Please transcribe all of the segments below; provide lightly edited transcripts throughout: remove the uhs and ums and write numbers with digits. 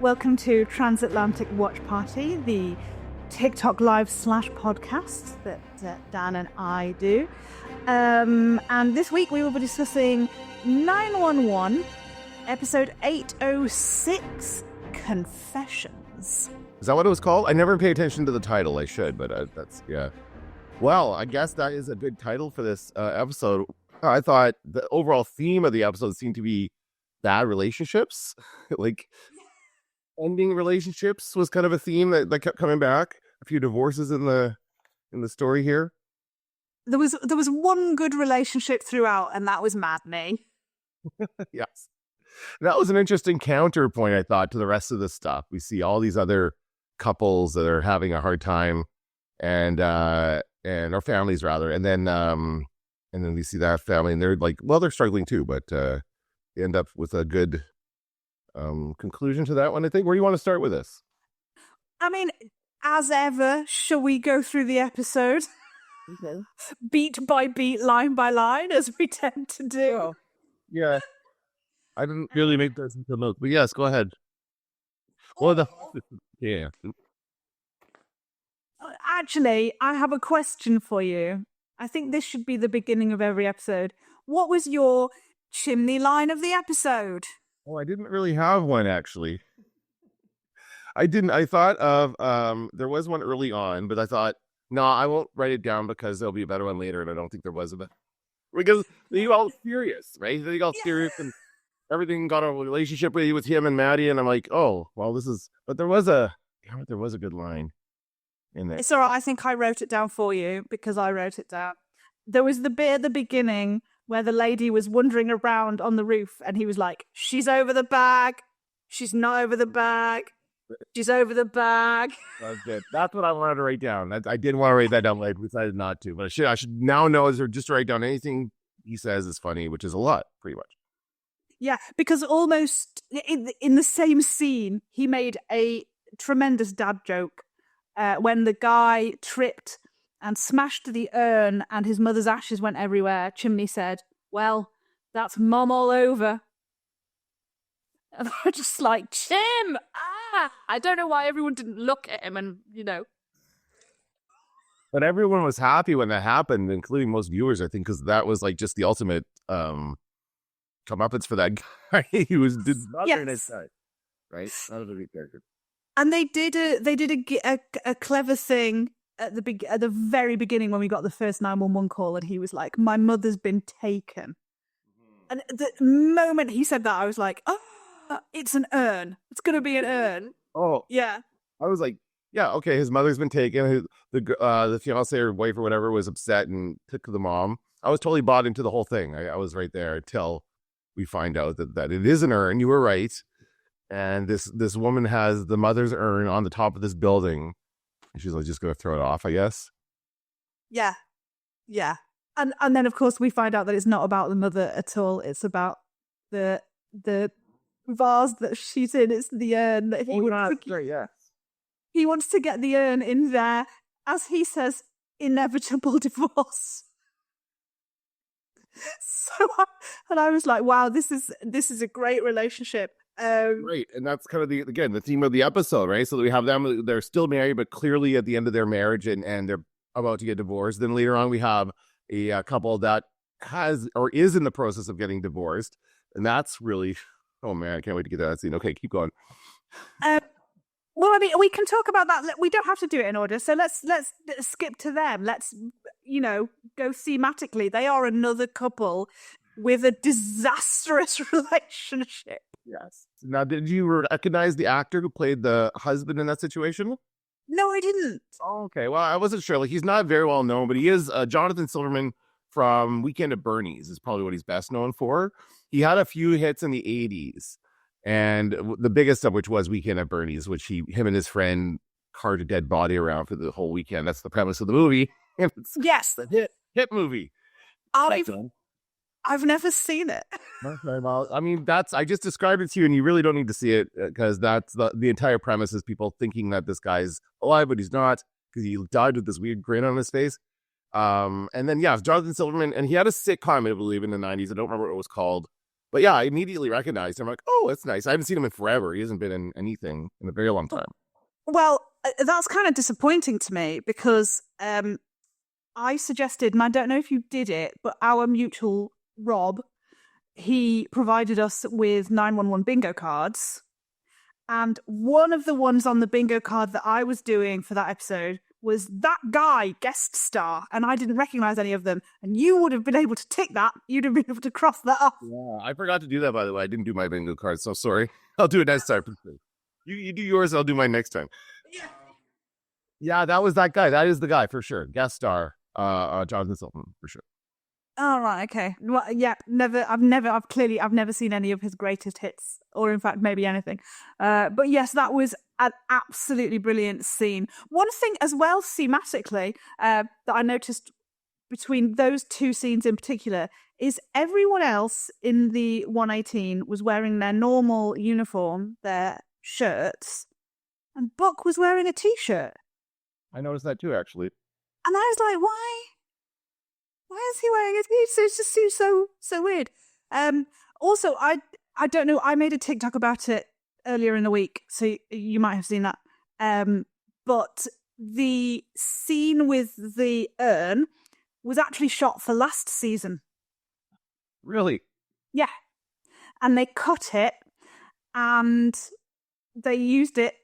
Welcome to Transatlantic Watch Party, the TikTok live / podcast that Dan and I do. And this week we will be discussing 911, episode 806, Confessions. Is that what it was called? I never pay attention to the title. I should, but that's, yeah. Well, I guess that is a good title for this episode. I thought the overall theme of the episode seemed to be bad relationships. Like, ending relationships was kind of a theme that kept coming back. A few divorces in the story here. There was one good relationship throughout, and that was Madney. Yes. That was an interesting counterpoint, I thought, to the rest of the stuff. We see all these other couples that are having a hard time, and our families rather, and then we see that family, and they're like, well, they're struggling too, but they end up with a good conclusion to that one, I think. Where do you want to start with this? I mean, as ever, shall we go through the episode? Okay. Beat by beat, line by line, as we tend to do. Oh, yeah. I didn't really make those into notes, but yes, go ahead. Well, yeah. Actually, I have a question for you. I think this should be the beginning of every episode. What was your chimney line of the episode? Oh, I didn't really have one, actually. I didn't. I thought of, there was one early on, but I thought, no, I won't write it down because there'll be a better one later, and I don't think there was a better. Because they got all serious, right? They got serious, and everything got a relationship with him and Maddie, and I'm like, oh, well, this is. But there was a good line in there. It's all right. I think I wrote it down for you because I wrote it down. There was the bit at the beginning where the lady was wandering around on the roof, and he was like, she's over the bag. She's not over the bag. She's over the bag. That's good. That's what I wanted to write down. I did want to write that down, but I decided not to. But I should now know is just to write down anything he says is funny, which is a lot, pretty much. Yeah, because almost in the same scene, he made a tremendous dad joke when the guy tripped and smashed the urn and his mother's ashes went everywhere. Chimney said, well, that's mom all over. And I was just like, Chim! I don't know why everyone didn't look at him and, But everyone was happy when that happened, including most viewers, I think, because that was like just the ultimate comeuppance for that guy. He did not very nice guy, right? Not a very character. And they did a clever thing at the very beginning when we got the first 911 call, and he was like, my mother's been taken. And the moment he said that, I was like, oh, it's an urn. It's going to be an urn. Oh. Yeah. I was like, yeah, okay, his mother's been taken. The fiance or wife or whatever was upset and took the mom. I was totally bought into the whole thing. I was right there until we find out that it is an urn. You were right. And this woman has the mother's urn on the top of this building. And she's like, just going to throw it off, I guess. Yeah. Yeah. And then, of course, we find out that it's not about the mother at all. It's about the vase that she's in. It's the urn. That he wants to get the urn in there, as he says, inevitable divorce. And I was like, wow, this is a great relationship. Right, and that's kind of the theme of the episode, right? So that we have them; they're still married, but clearly at the end of their marriage, and they're about to get divorced. Then later on, we have a couple that has or is in the process of getting divorced, and that's really, oh man, I can't wait to get to that scene. Okay, keep going. Well, I mean, we can talk about that. We don't have to do it in order, so let's skip to them. Let's go thematically. They are another couple with a disastrous relationship. Yes. Now, did you recognize the actor who played the husband in that situation? No, I didn't. Oh, okay. Well, I wasn't sure. Like, he's not very well known, but he is Jonathan Silverman from Weekend at Bernie's is probably what he's best known for. He had a few hits in the 80s, and the biggest of which was Weekend at Bernie's, which him and his friend carted a dead body around for the whole weekend. That's the premise of the movie. Yes. The hit movie. I've never seen it. I mean, I just described it to you, and you really don't need to see it because that's the entire premise is people thinking that this guy's alive, but he's not because he died with this weird grin on his face. And then, yeah, Jonathan Silverman, and he had a sitcom, I believe, in the 90s. I don't remember what it was called. But yeah, I immediately recognized him. I'm like, oh, that's nice. I haven't seen him in forever. He hasn't been in anything in a very long time. Well, that's kind of disappointing to me because I suggested, and I don't know if you did it, but our mutual Rob, he provided us with 911 bingo cards. And one of the ones on the bingo card that I was doing for that episode was that guy guest star, and I didn't recognize any of them. And you would have been able to tick that. You'd have been able to cross that off. Yeah, I forgot to do that, by the way. I didn't do my bingo card, so sorry. I'll do it next time. You do yours, I'll do mine next time. Yeah, that was that guy. That is the guy for sure. Guest star, Jonathan Sultan for sure. Oh, right, okay. Well, yeah, I've never seen any of his greatest hits, or in fact, maybe anything. But yes, that was an absolutely brilliant scene. One thing as well, thematically, that I noticed between those two scenes in particular is everyone else in the 118 was wearing their normal uniform, their shirts, and Buck was wearing a t-shirt. I noticed that too, actually. And I was like, why? Why is he wearing it? It just seems so weird. Also, I don't know. I made a TikTok about it earlier in the week, so you might have seen that. But the scene with the urn was actually shot for last season. Really? Yeah, and they cut it, and they used it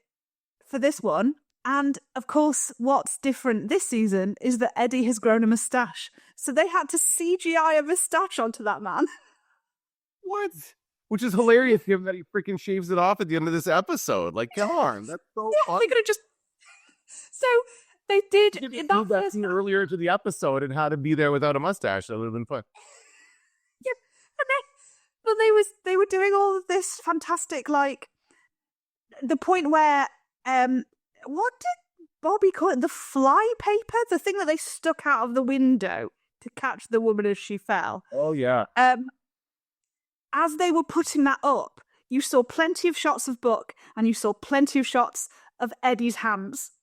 for this one. And, of course, what's different this season is that Eddie has grown a moustache. So they had to CGI a moustache onto that man. What? Which is hilarious, given that he freaking shaves it off at the end of this episode. Like, darn, that's so fun. They could have just... So they did... You did that scene earlier to the episode and how to be there without a mustache. That would have been fun. Yeah, but they were doing all of this fantastic, like... The point where... what did Bobby call it? The fly paper? The thing that they stuck out of the window to catch the woman as she fell. Oh, yeah. As they were putting that up, you saw plenty of shots of Buck and you saw plenty of shots of Eddie's hands.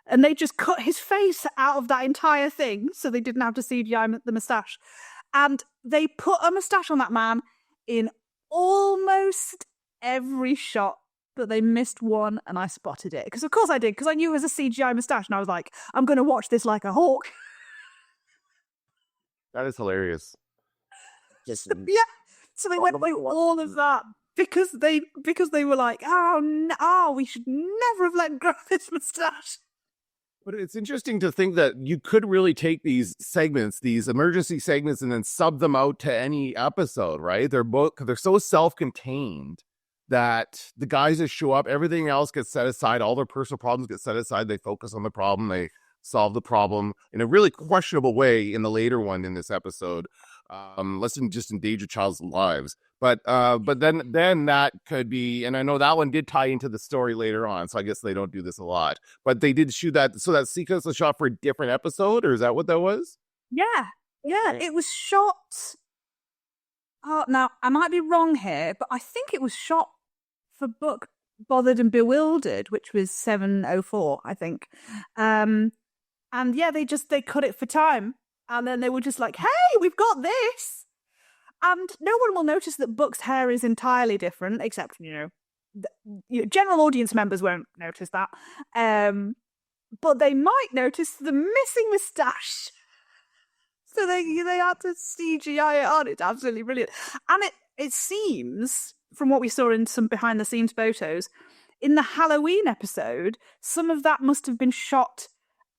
And they just cut his face out of that entire thing so they didn't have to CGI the moustache. And they put a moustache on that man in almost every shot. But they missed one, and I spotted it. Because of course I did, because I knew it was a CGI moustache, and I was like, I'm going to watch this like a hawk. That is hilarious. Yeah. So they went through all of that because they were like, oh, no, we should never have let him grow this moustache. But it's interesting to think that you could really take these segments, these emergency segments, and then sub them out to any episode, right? They're so self-contained that the guys that show up, everything else gets set aside, all their personal problems get set aside, they focus on the problem, they solve the problem in a really questionable way in the later one in this episode. Let's just endanger child's lives. But then that could be, and I know that one did tie into the story later on, so I guess they don't do this a lot. But they did shoot that, so that sequence was shot for a different episode, or is that what that was? Yeah, it was shot. Oh, now I might be wrong here, but I think it was shot for Buck, Bothered and Bewildered, which was 704, I think. And yeah, they cut it for time, and then they were just like, "Hey, we've got this," and no one will notice that Buck's hair is entirely different, except general audience members won't notice that. But they might notice the missing moustache. So they had to CGI it on. It's absolutely brilliant. And it seems, from what we saw in some behind-the-scenes photos, in the Halloween episode, some of that must have been shot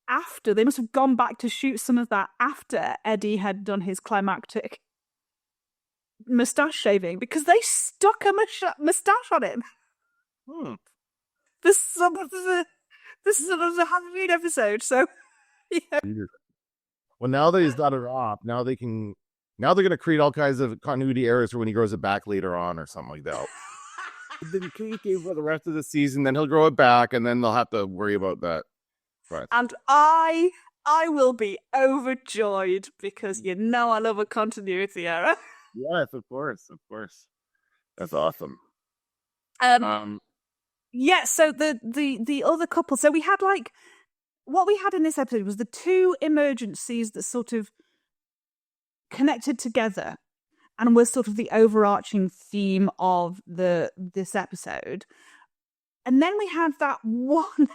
after. They must have gone back to shoot some of that after Eddie had done his climactic moustache shaving, because they stuck a moustache on him. This is a Halloween episode, so... Yeah. Well, now that he's got it off, now they're going to create all kinds of continuity errors for when he grows it back later on or something like that. Then keep it for the rest of the season, then he'll grow it back, and then they'll have to worry about that. Right. And I will be overjoyed because I love a continuity error. Yes, of course. That's awesome. Yeah, so the other couple, so we had what we had in this episode was the two emergencies that sort of connected together. and was sort of the overarching theme of this episode. And then we had that one,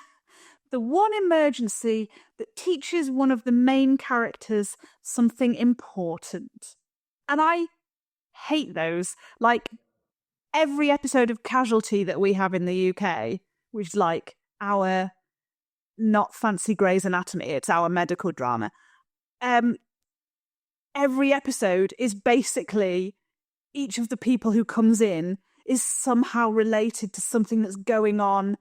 the one emergency that teaches one of the main characters something important. And I hate those. Like every episode of Casualty that we have in the UK, which is like our not fancy Grey's Anatomy, it's our medical drama. Every episode is basically each of the people who comes in is somehow related to something that's going on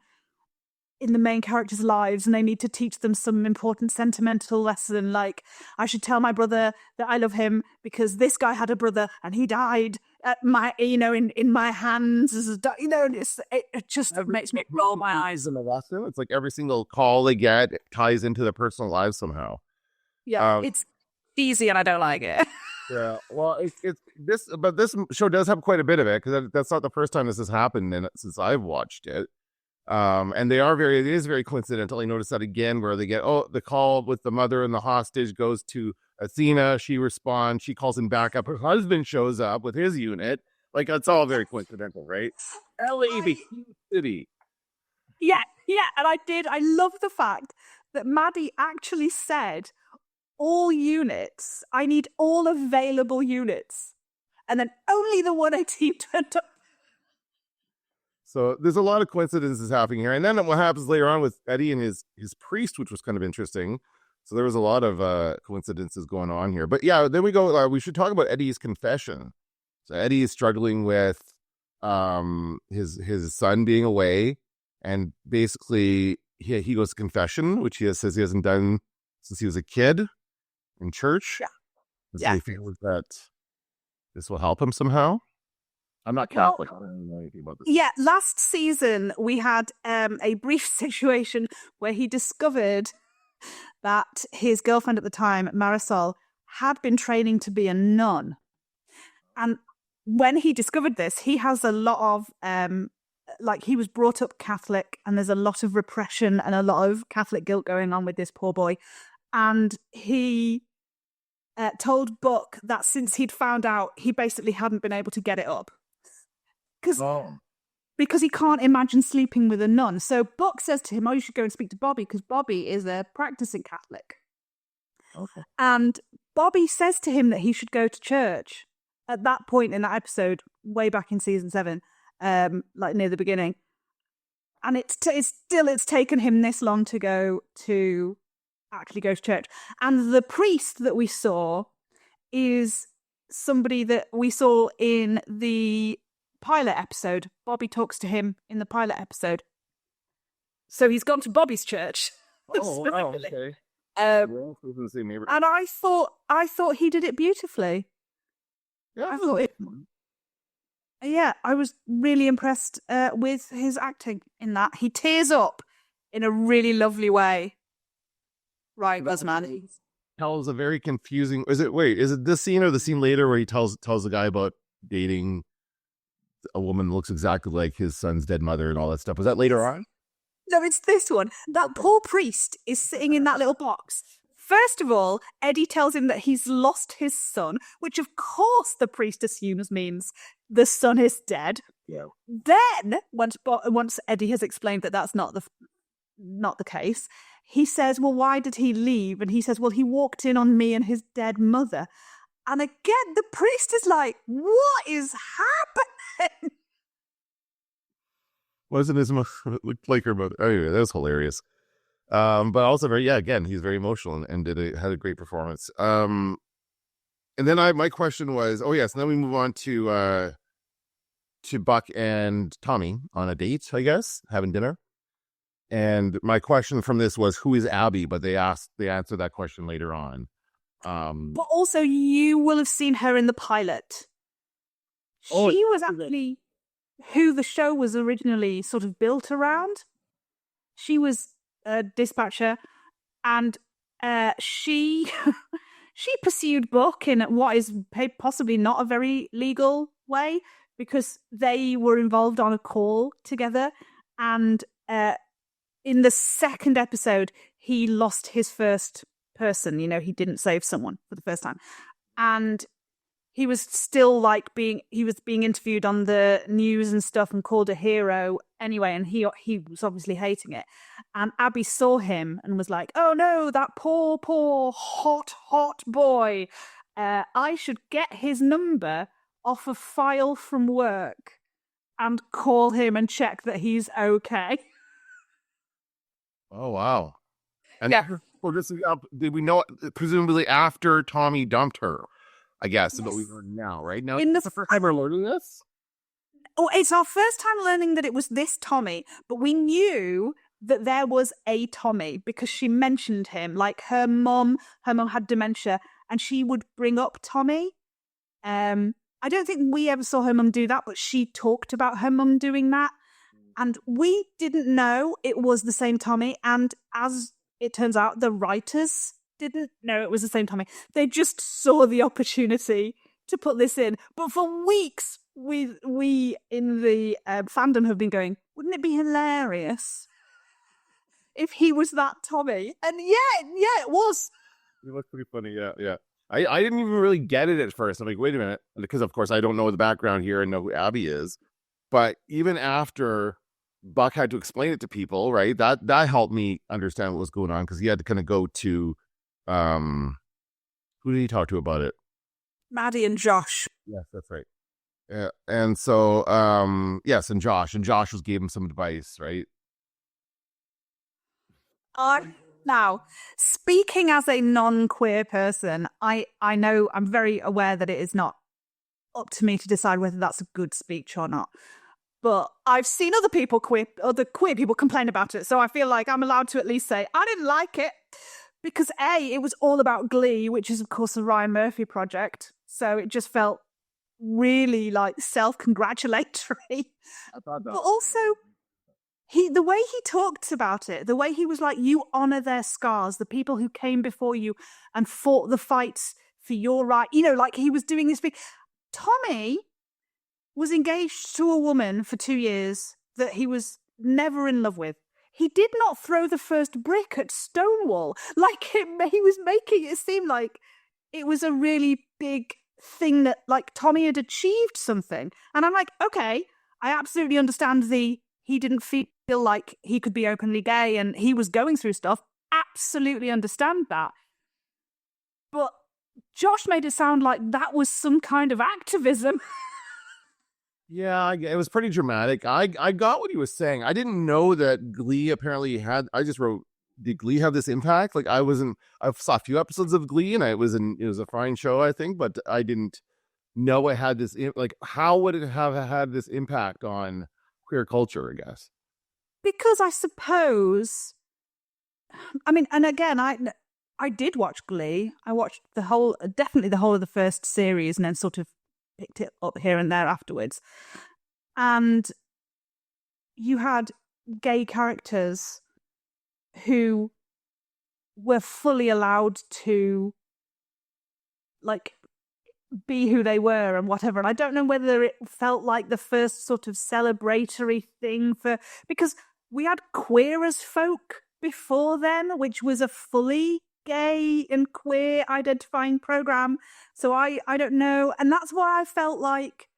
in the main characters' lives, and they need to teach them some important sentimental lesson, like I should tell my brother that I love him because this guy had a brother and he died at my, in my hands, it just makes me roll my eyes. In the lesson, it's like every single call they get ties into their personal lives somehow. Yeah, it's easy and I don't like it. Yeah, well, but this show does have quite a bit of it, because that's not the first time this has happened since I've watched it. And it is very coincidental. I noticed that again, where they get, the call with the mother and the hostage goes to Athena. She responds. She calls him back up. Her husband shows up with his unit. Like, it's all very coincidental, right? LA, the city. Yeah. And I love the fact that Maddie actually said, all units, I need all available units. And then only the 118 turned up. So there's a lot of coincidences happening here. And then what happens later on with Eddie and his priest, which was kind of interesting. So there was a lot of coincidences going on here. But yeah, then we go, we should talk about Eddie's confession. So Eddie is struggling with his son being away. And basically he goes to confession, which says he hasn't done since he was a kid in church. Yeah. He feels that this will help him somehow. I'm not Catholic. I don't know anything about this. Yeah, last season we had a brief situation where he discovered that his girlfriend at the time, Marisol, had been training to be a nun. And when he discovered this, he has a lot of, he was brought up Catholic, and there's a lot of repression and a lot of Catholic guilt going on with this poor boy. And he told Buck that since he'd found out, he basically hadn't been able to get it up. Because he can't imagine sleeping with a nun. So Buck says to him, you should go and speak to Bobby, because Bobby is a practicing Catholic. Okay. And Bobby says to him that he should go to church at that point in that episode, way back in season 7, near the beginning. And it's taken him this long to go to actually go to church. And the priest that we saw is somebody that we saw in the pilot episode. Bobby talks to him in the pilot episode. So he's gone to Bobby's church. Okay. And I thought he did it beautifully. Yeah, I was really impressed with his acting in that. He tears up in a really lovely way. Right, Buzzman. Tells a very confusing. Is it this scene or the scene later where he tells the guy about dating a woman that looks exactly like his son's dead mother and all that stuff? Was that later on? No, it's this one. That poor priest is sitting in that little box. First of all, Eddie tells him that he's lost his son, which of course the priest assumes means the son is dead. Yeah. Then, once Eddie has explained that that's not the case, he says, well, why did he leave? And he says, well, he walked in on me and his dead mother. And again, the priest is like, what is happening? Wasn't his mother looked like her mother? Anyway, that was hilarious. But also again, he's very emotional and had a great performance. And then my question was, and then we move on to Buck and Tommy on a date, I guess, having dinner. And my question from this was, who is Abby? But they answer that question later on. But also, you will have seen her in the pilot. She was actually who the show was originally sort of built around. She was a dispatcher, and she pursued Buck in what is possibly not a very legal way, because they were involved on a call together, and in the second episode, he lost his first person. He didn't save someone for the first time. And he was still like he was being interviewed on the news and stuff and called a hero anyway, and he was obviously hating it. And Abby saw him and was like, "Oh no, that poor hot boy. I should get his number off a file from work and call him and check that he's okay." Oh wow. And Yeah. well, did we know presumably after Tommy dumped her? I guess, Yes. but we learn now, right? Now, In the it's the first time we're learning this? Oh, it's our first time learning that it was this Tommy, but we knew that there was a Tommy because she mentioned him. Like her mom had dementia, and she would bring up Tommy. I don't think we ever saw her mum do that, but she talked about her mum doing that, and we didn't know it was the same Tommy. And as it turns out, the writers didn't know it was the same Tommy. They just saw the opportunity to put this in. But for weeks, we in the fandom have been going, wouldn't it be hilarious if he was that Tommy? And yeah, it was. It looks pretty funny. Yeah. I didn't even really get it at first. I'm like, wait a minute, because of course I don't know the background here and know who Abby is. But even after Buck had to explain it to people, right? That helped me understand what was going on, because he had to kind of go to, who did he talk to about it? Maddie and Josh. Yes, that's right. Yeah, and so yes, and Josh was gave him some advice, right? Now, speaking as a non-queer person, I know I'm very aware that it is not up to me to decide whether that's a good speech or not. But I've seen other queer people complain about it, so I feel like I'm allowed to at least say I didn't like it because it was all about Glee, which is of course a Ryan Murphy project, so it just felt really like self-congratulatory. I thought that. But also, the way he talked about it, the way he was like, you honor their scars, the people who came before you and fought the fights for your right. Like he was doing this big. Tommy was engaged to a woman for 2 years that he was never in love with. He did not throw the first brick at Stonewall. He was making it seem like it was a really big thing that like Tommy had achieved something. And I'm like, okay, I absolutely understand he didn't feel like he could be openly gay and he was going through stuff. Absolutely understand that. But Josh made it sound like that was some kind of activism. Yeah, it was pretty dramatic. I got what he was saying. I didn't know that Glee apparently had. I just wrote, did Glee have this impact? Like I saw a few episodes of Glee, and it was a fine show, I think, but I didn't know it had this. Like, how would it have had this impact on queer culture? I guess because I suppose. I mean, and again, I did watch Glee. I watched definitely the whole of the first series, and then sort of picked it up here and there afterwards. And you had gay characters who were fully allowed to like be who they were and whatever. And I don't know whether it felt like the first sort of celebratory thing because we had Queer as Folk before then, which was a fully gay and queer identifying program. So I don't know. And that's why I felt like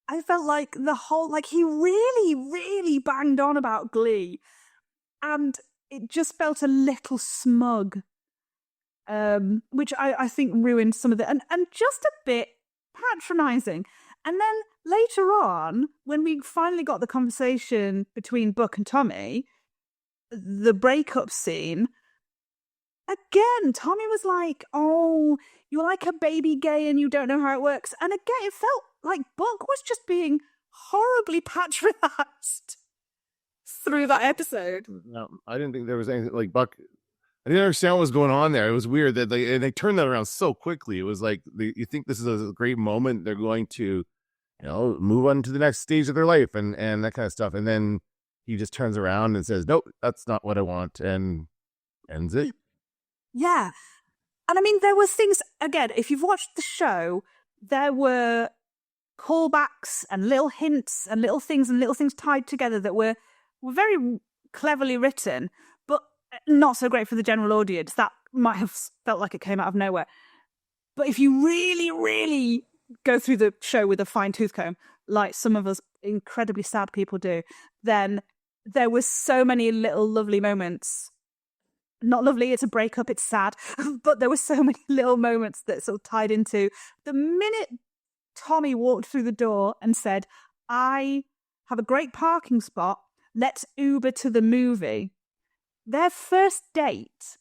the whole, like he really, really banged on about Glee. And it just felt a little smug, which I think ruined some of the, and just a bit patronizing. And then later on, when we finally got the conversation between Buck and Tommy, the breakup scene, again, Tommy was like, oh, you're like a baby gay and you don't know how it works. And again, it felt like Buck was just being horribly patronized through that episode. No, I didn't think there was anything like Buck. I didn't understand what was going on there. It was weird that they turned that around so quickly. It was like you think this is a great moment. They're going to, move on to the next stage of their life and that kind of stuff. And then he just turns around and says, "Nope, that's not what I want," and ends it. Yeah. And I mean, there were things, again, if you've watched the show, there were callbacks and little hints and little things tied together that were very cleverly written, but not so great for the general audience. That might have felt like it came out of nowhere. But if you really, really go through the show with a fine tooth comb, like some of us incredibly sad people do, then there was so many little lovely moments. Not lovely, it's a breakup, it's sad, but there were so many little moments that sort of tied into the minute Tommy walked through the door and said, I have a great parking spot, let's Uber to the movie. Their first date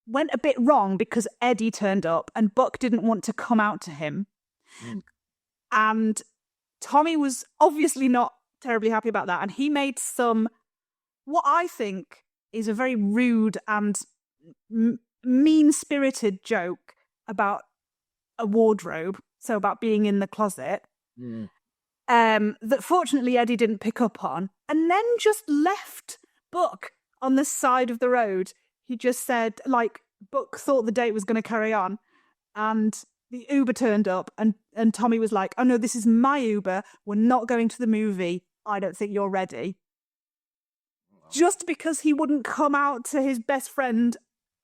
went a bit wrong because Eddie turned up and Buck didn't want to come out to him. And Tommy was obviously not terribly happy about that. And he made what I think is a very rude and mean-spirited joke about a wardrobe. So about being in the closet. That fortunately Eddie didn't pick up on. And then just left Buck on the side of the road. He just said, like, Buck thought the date was going to carry on. And the Uber turned up and Tommy was like, oh no, this is my Uber. We're not going to the movie. I don't think you're ready. Just because he wouldn't come out to his best friend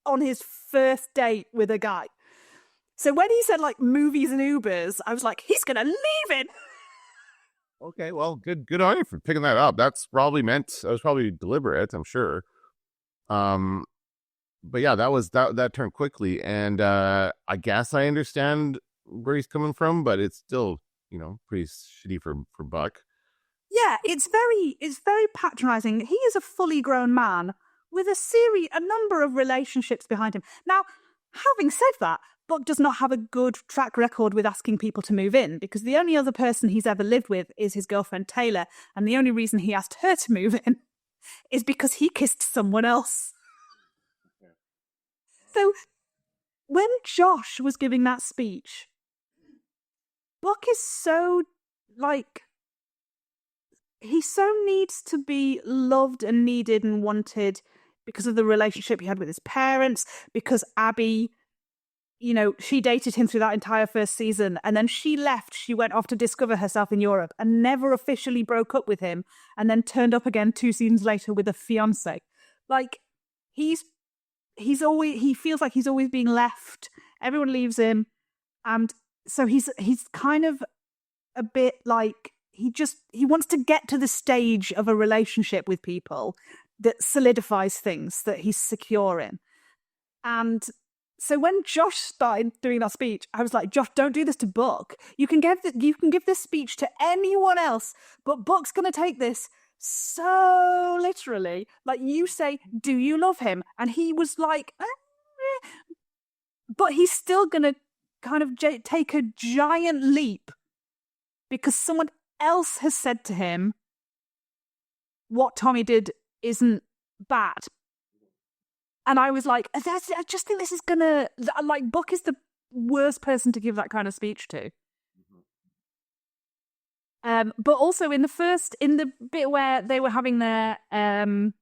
on his first date with a guy. So when he said like movies and Ubers, I was like, he's going to leave it. Okay, well, good on you for picking that up. That was probably deliberate, I'm sure. But yeah, that turned quickly, and I guess I understand where he's coming from, but it's still, pretty shitty for Buck. Yeah, it's very patronizing. He is a fully grown man with a number of relationships behind him. Now, having said that, Buck does not have a good track record with asking people to move in, because the only other person he's ever lived with is his girlfriend Taylor, and the only reason he asked her to move in is because he kissed someone else. So when Josh was giving that speech, Buck is so, he so needs to be loved and needed and wanted because of the relationship he had with his parents, because Abby, she dated him through that entire first season, and then she left. She went off to discover herself in Europe and never officially broke up with him, and then turned up again 2 seasons later with a fiance. Like, he feels like he's always being left. Everyone leaves him, and so he's kind of a bit like he wants to get to the stage of a relationship with people that solidifies things that he's secure in. And so when Josh started doing that speech, I was like, Josh, don't do this to Buck. You can give this speech to anyone else, but Buck's going to take this so literally. Like, you say, do you love him? And he was like, but he's still going to kind of take a giant leap because someone else has said to him, what Tommy did isn't bad. And I was like, I just think this is gonna, like, Buck is the worst person to give that kind of speech to. But also in the bit where they were having their 6-month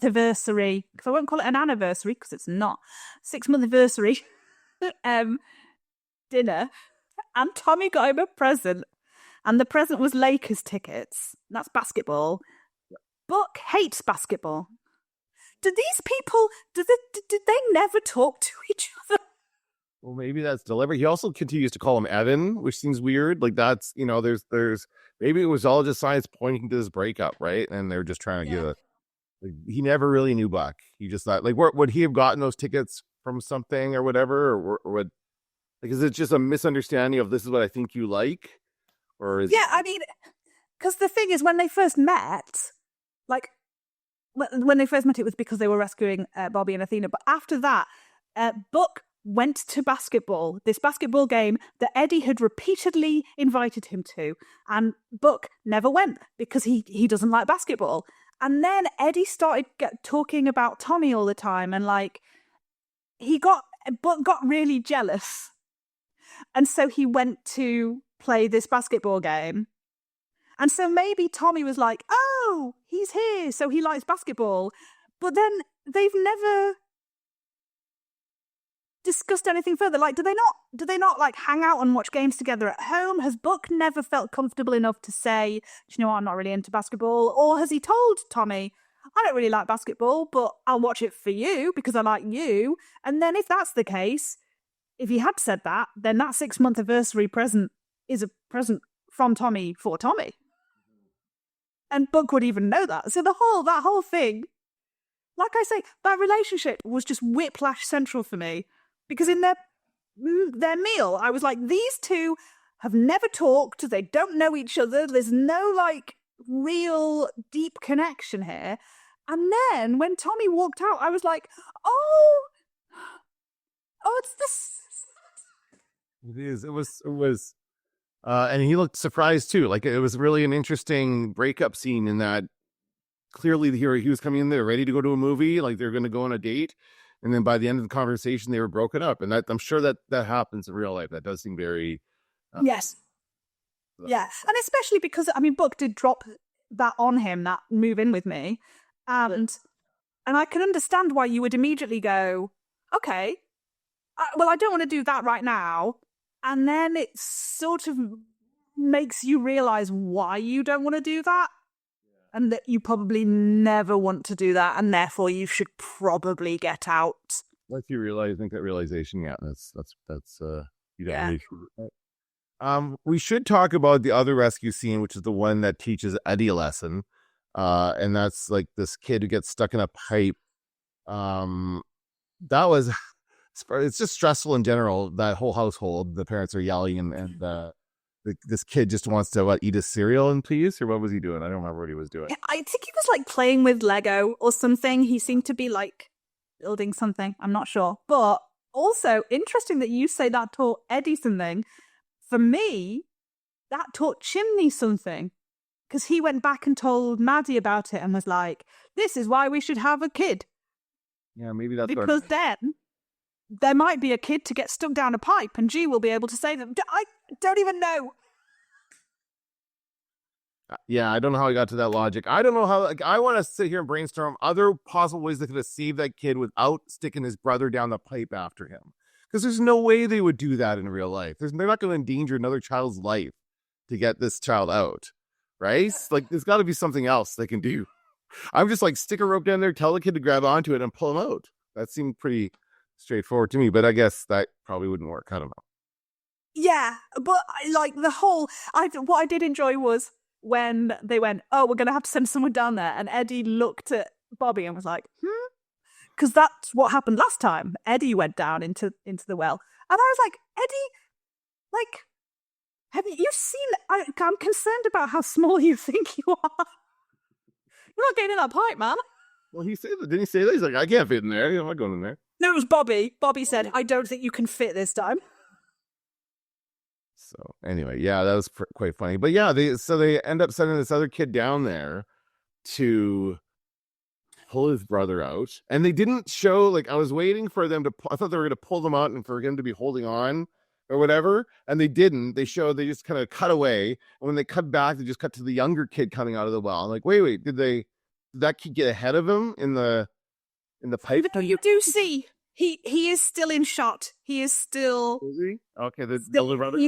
anniversary, because I won't call it an anniversary because it's not, 6-month anniversary dinner, and Tommy got him a present, and the present was Lakers tickets. That's basketball. Buck hates basketball. Did these people, did they never talk to each other? Well, maybe that's deliberate. He also continues to call him Evan, which seems weird. Like, that's, there's maybe it was all just signs pointing to this breakup, right? And they're just trying to get he never really knew Buck. He just thought, like, would he have gotten those tickets from something or whatever? Or would, like, is it just a misunderstanding of this is what I think you like? Or is I mean, because the thing is, when they first met, like, when they first met, it was because they were rescuing Bobby and Athena. But after that, Buck went to basketball, this basketball game that Eddie had repeatedly invited him to. And Buck never went because he doesn't like basketball. And then Eddie started talking about Tommy all the time. And like, Buck got really jealous. And so he went to play this basketball game. And so maybe Tommy was like, oh, he's here, so he likes basketball. But then they've never discussed anything further. Like, do they not like hang out and watch games together at home? Has Buck never felt comfortable enough to say, do you know what, I'm not really into basketball? Or has he told Tommy, I don't really like basketball, but I'll watch it for you because I like you? And then if that's the case, if he had said that, then that 6-month anniversary present is a present from Tommy for Tommy. And Buck would even know that. So that whole thing, like I say, that relationship was just whiplash central for me. Because in their meal, I was like, these two have never talked. They don't know each other. There's no like real deep connection here. And then when Tommy walked out, I was like, oh, it's this. It is. It was. And he looked surprised too. Like it was really an interesting breakup scene in that clearly he was coming in there ready to go to a movie, like they're going to go on a date. And then by the end of the conversation, they were broken up. And I'm sure that happens in real life. That does seem very. Yes. Yeah. And especially because, I mean, Buck did drop that on him, that move in with me. And I can understand why you would immediately go, okay, well, I don't want to do that right now. And then it sort of makes you realize why you don't want to do that. And that you probably never want to do that. And therefore you should probably get out. Once you make that realization, yeah, that's you don't really. We should talk about the other rescue scene, which is the one that teaches Eddie a lesson. And that's like this kid who gets stuck in a pipe. It's just stressful in general. That whole household, the parents are yelling, and this kid just wants to eat his cereal in peace, or what was he doing? I don't remember what he was doing. I think he was like playing with Lego or something. He seemed to be like building something. I'm not sure. But also interesting that you say that taught Eddie something. For me, that taught Chimney something. Because he went back and told Maddie about it and was like, this is why we should have a kid. Yeah, maybe that's because then there might be a kid to get stuck down a pipe and G will be able to save them. I don't even know. Yeah, I don't know how he got to that logic. I don't know how. Like, I want to sit here and brainstorm other possible ways they could have saved that kid without sticking his brother down the pipe after him. Because there's no way they would do that in real life. They're not going to endanger another child's life to get this child out, right? Like, there's got to be something else they can do. I'm just like, stick a rope down there, tell the kid to grab onto it and pull him out. That seemed pretty straightforward to me, but I guess that probably wouldn't work. I don't know. Yeah, but like what I did enjoy was when they went, oh, we're going to have to send someone down there. And Eddie looked at Bobby and was like, because that's what happened last time. Eddie went down into the well. And I was like, Eddie, like, have you seen, I'm concerned about how small you think you are. You're not getting in that pipe, man. Well, didn't he say that? He's like, I can't fit in there. I'm not going in there. No, it was Bobby. Bobby said, I don't think you can fit this time. So anyway, yeah, that was quite funny. But yeah, they end up sending this other kid down there to pull his brother out. And they didn't show, like, I was waiting for them I thought they were going to pull them out and for him to be holding on or whatever. And they didn't. They just kind of cut away. And when they cut back, they just cut to the younger kid coming out of the well. I'm like, wait, did that kid get ahead of him in the pipe? No, you do see he is still in shot. He is still. Is he? Okay, the elder brother.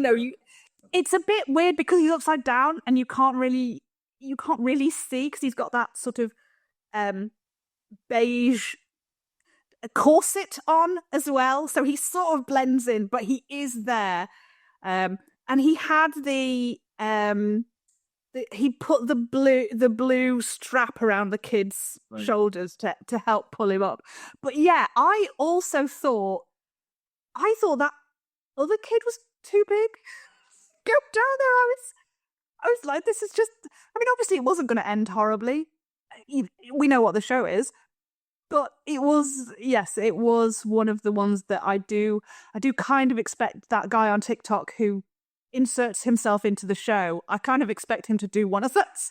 It's a bit weird because he's upside down and you can't really see because he's got that sort of beige corset on as well. So he sort of blends in, but he is there. And he had he put the blue strap around the kid's shoulders to help pull him up. But yeah, I also thought that other kid was too big. Go down there. I was like, this is just, I mean, obviously it wasn't going to end horribly. We know what the show is. But it was one of the ones that I do kind of expect that guy on TikTok who inserts himself into the show. I kind of expect him to do one of those.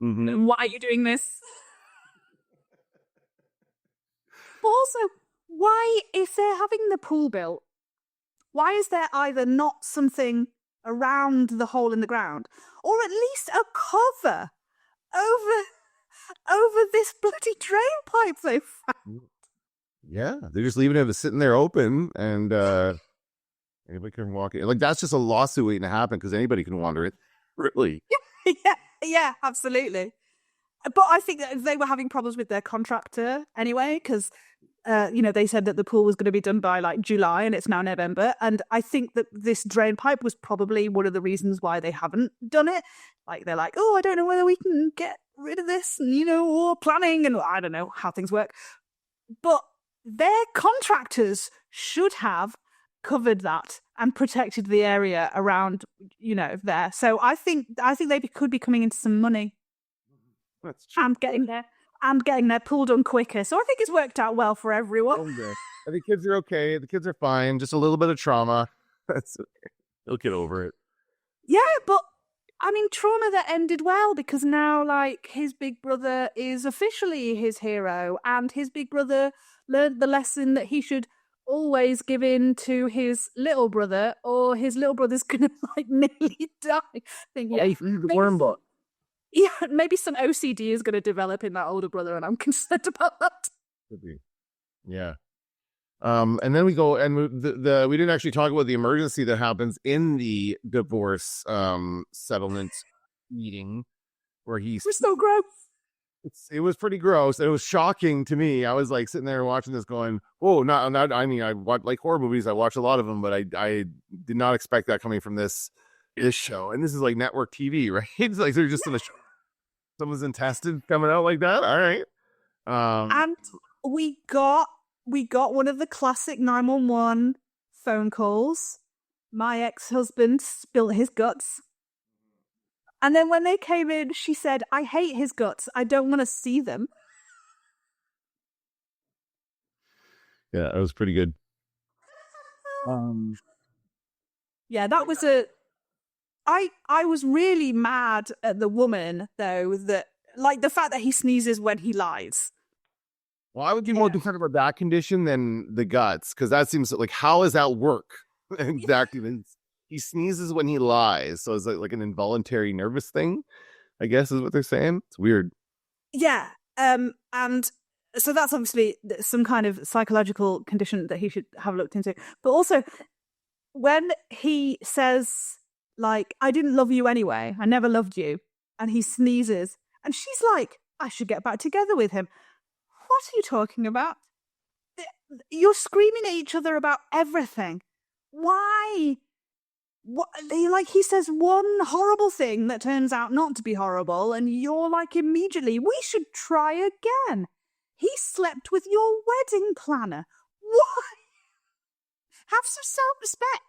Mm-hmm. Why are you doing this? But also, why, if they're having the pool built, why is there either not something around the hole in the ground, or at least a cover over this bloody drain pipe they found? Yeah, they're just leaving it sitting there open, and anybody can walk in. Like, that's just a lawsuit waiting to happen because anybody can wander it. Really? Yeah, absolutely. But I think that they were having problems with their contractor anyway, because they said that the pool was going to be done by like July and it's now November. And I think that this drain pipe was probably one of the reasons why they haven't done it. Like, they're like, oh, I don't know whether we can get rid of this, and, or planning, and I don't know how things work. But their contractors should have covered that and protected the area around, there. So I think they could be coming into some money. That's true. And getting their pool done quicker. So I think it's worked out well for everyone. Okay. And the kids are okay. The kids are fine. Just a little bit of trauma. They'll get over it. Yeah, but I mean, trauma that ended well, because now, like, his big brother is officially his hero, and his big brother learned the lesson that he should always give in to his little brother, or his little brother's gonna like nearly die. Yeah, maybe some OCD is going to develop in that older brother, and I'm concerned about that. Could be. Yeah. And then we go, and we didn't actually talk about the emergency that happens in the divorce settlement meeting, where We're so gross. It was pretty gross. It was shocking to me. I was like sitting there watching this, going, "Whoa!" Not. I mean, I watch like horror movies. I watch a lot of them, but I did not expect that coming from this show. And this is like network TV, right? It's like they're just in a show. Someone's intestine coming out like that. All right. And we got one of the classic 911 phone calls. My ex-husband spilled his guts. And then when they came in, she said, I hate his guts. I don't want to see them. Yeah, that was pretty good. Yeah, that was I was really mad at the woman, though, that, like, the fact that he sneezes when he lies. Well, I would be more concerned about that condition than the guts, because that seems like, how does that work? Exactly. He sneezes when he lies, so it's like an involuntary nervous thing, I guess is what they're saying. It's weird. Yeah, and so that's obviously some kind of psychological condition that he should have looked into. But also, when he says, like, I didn't love you anyway, I never loved you, and he sneezes, and she's like, I should get back together with him. What are you talking about? You're screaming at each other about everything. Why? What? Like, he says one horrible thing that turns out not to be horrible, and you're like, immediately, we should try again. He slept with your wedding planner. Why? Have some self-respect.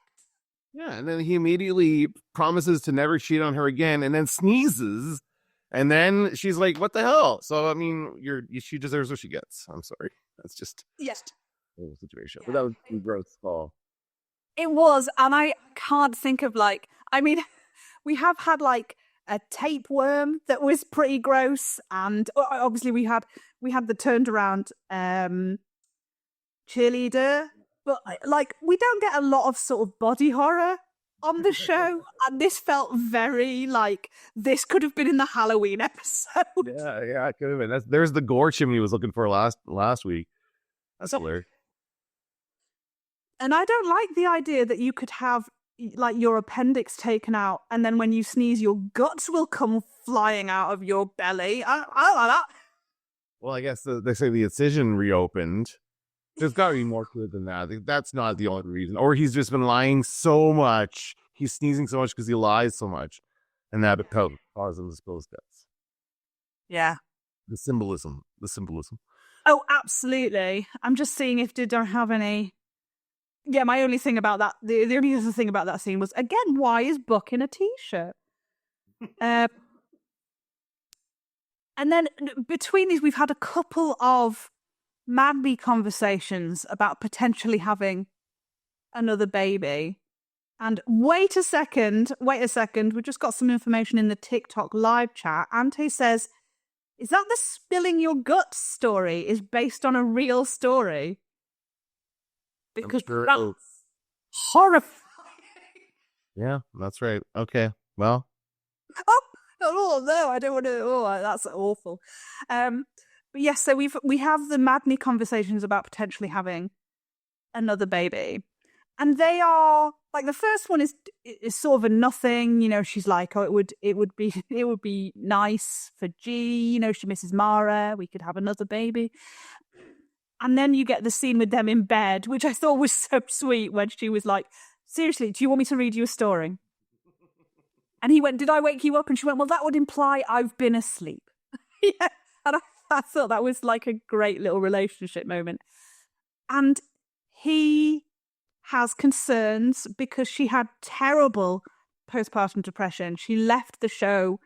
Yeah, and then he immediately promises to never cheat on her again, and then sneezes, and then she's like, "What the hell?" So I mean, she deserves what she gets. I'm sorry, that's just a whole situation. Yeah. But that was a gross call. It was, and I can't think of, like, I mean, we have had like a tapeworm that was pretty gross, and obviously we had the turned around cheerleader. But, like, we don't get a lot of sort of body horror on the show, and this felt very, like, this could have been in the Halloween episode. Yeah, it could have been. There's the gore chimney was looking for last week. That's hilarious. And I don't like the idea that you could have, like, your appendix taken out, and then when you sneeze, your guts will come flying out of your belly. I don't like that. Well, I guess they say the incision reopened. There's got to be more to it than that. That's not the only reason. Or he's just been lying so much. He's sneezing so much because he lies so much. And that causes him to spill his guts. Yeah. The symbolism. Oh, absolutely. I'm just seeing if did I have any... Yeah, my only thing about that... The only other thing about that scene was, again, why is Buck in a T-shirt? And then between these, we've had a couple of manly conversations about potentially having another baby. And wait a second, we just got some information in the TikTok live chat. Ante says, is that the spilling your guts story is based on a real story? Because that's horrifying. Yeah, that's right. Okay, well. Oh no, I don't want to. Oh, that's awful. But yes, so we have the Madney conversations about potentially having another baby, and they are like, the first one is sort of a nothing. You know, she's like, oh, it would be nice for G. You know, she misses Mara. We could have another baby. And then you get the scene with them in bed, which I thought was so sweet when she was like, seriously, do you want me to read you a story? And he went, did I wake you up? And she went, well, that would imply I've been asleep. Yeah. And I thought that was like a great little relationship moment. And he has concerns because she had terrible postpartum depression. She left the show.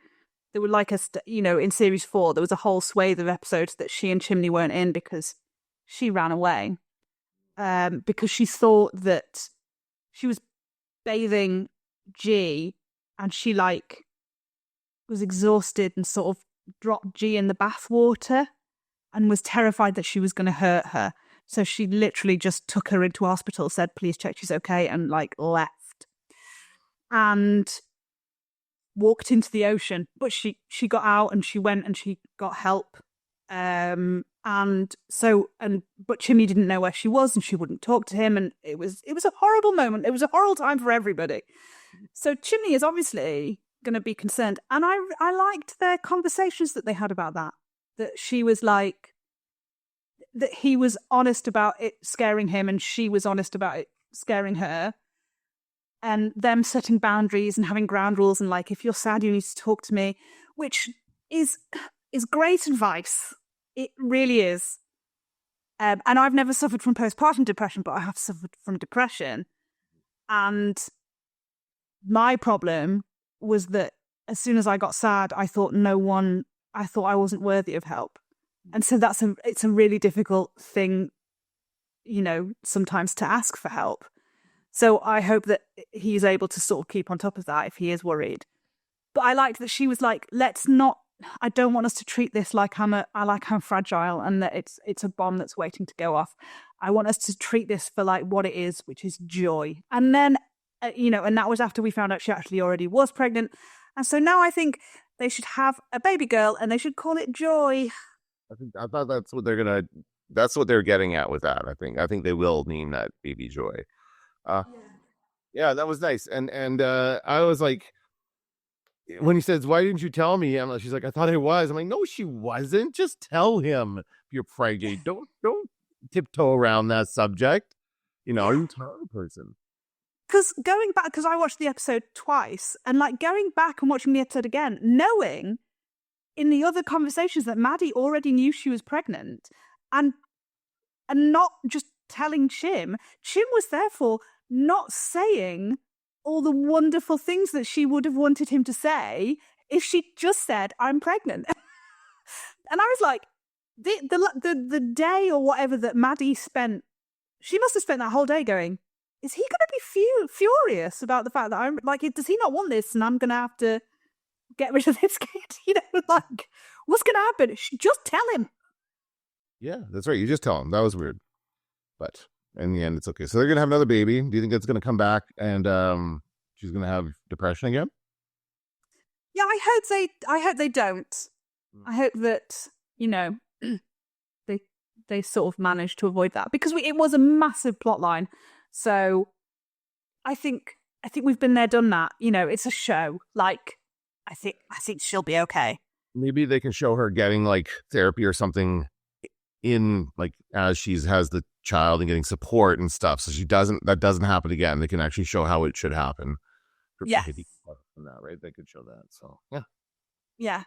There were like in series 4, there was a whole swathe of episodes that she and Chimney weren't in because she ran away. Because she thought that she was bathing G and she like was exhausted and sort of dropped G in the bathwater and was terrified that she was going to hurt her. So she literally just took her into hospital, said, please check she's okay, and like left. And walked into the ocean. But she got out and she went and she got help. But Chimney didn't know where she was and she wouldn't talk to him. And it was a horrible moment. It was a horrible time for everybody. So Chimney is obviously going to be concerned. And I liked their conversations that they had about that. That she was like, that he was honest about it scaring him and she was honest about it scaring her. And them setting boundaries and having ground rules and like, if you're sad, you need to talk to me, which is great advice. It really is. And I've never suffered from postpartum depression, but I have suffered from depression. And my problem was that as soon as I got sad, I thought I wasn't worthy of help. And so it's a really difficult thing, sometimes to ask for help. So I hope that he's able to sort of keep on top of that if he is worried. But I liked that she was like, I don't want us to treat this like I'm fragile and that it's a bomb that's waiting to go off. I want us to treat this for like what it is, which is joy. And then, and that was after we found out she actually already was pregnant. And so now I think they should have a baby girl and they should call it Joy. I thought that's what they're getting at with that. I think they will name that baby Joy. Yeah, that was nice. And I was like, when he says, why didn't you tell me? She's like, I thought I was. I'm like, no, she wasn't. Just tell him you're pregnant. Don't tiptoe around that subject. Are you a terrible person? Because going back, because I watched the episode twice and like going back and watching the episode again, knowing in the other conversations that Maddie already knew she was pregnant and not just telling Chim was therefore not saying all the wonderful things that she would have wanted him to say if she just said, I'm pregnant. And I was like, the day or whatever that Maddie spent, she must have spent that whole day going, is he going to be furious about the fact that I'm like, does he not want this and I'm going to have to get rid of this kid? Like, what's going to happen? Just tell him. Yeah, that's right. You just tell him. That was weird. But in the end, it's okay. So they're going to have another baby. Do you think it's going to come back and she's going to have depression again? Yeah, I hope they don't. I hope that, they sort of manage to avoid that because it was a massive plot line. So I think we've been there, done that. It's a show. Like, I think she'll be okay. Maybe they can show her getting like therapy or something in like as she has the child and getting support and stuff. So that doesn't happen again. They can actually show how it should happen. Yeah. That, right? They could show that. So yeah. Yeah.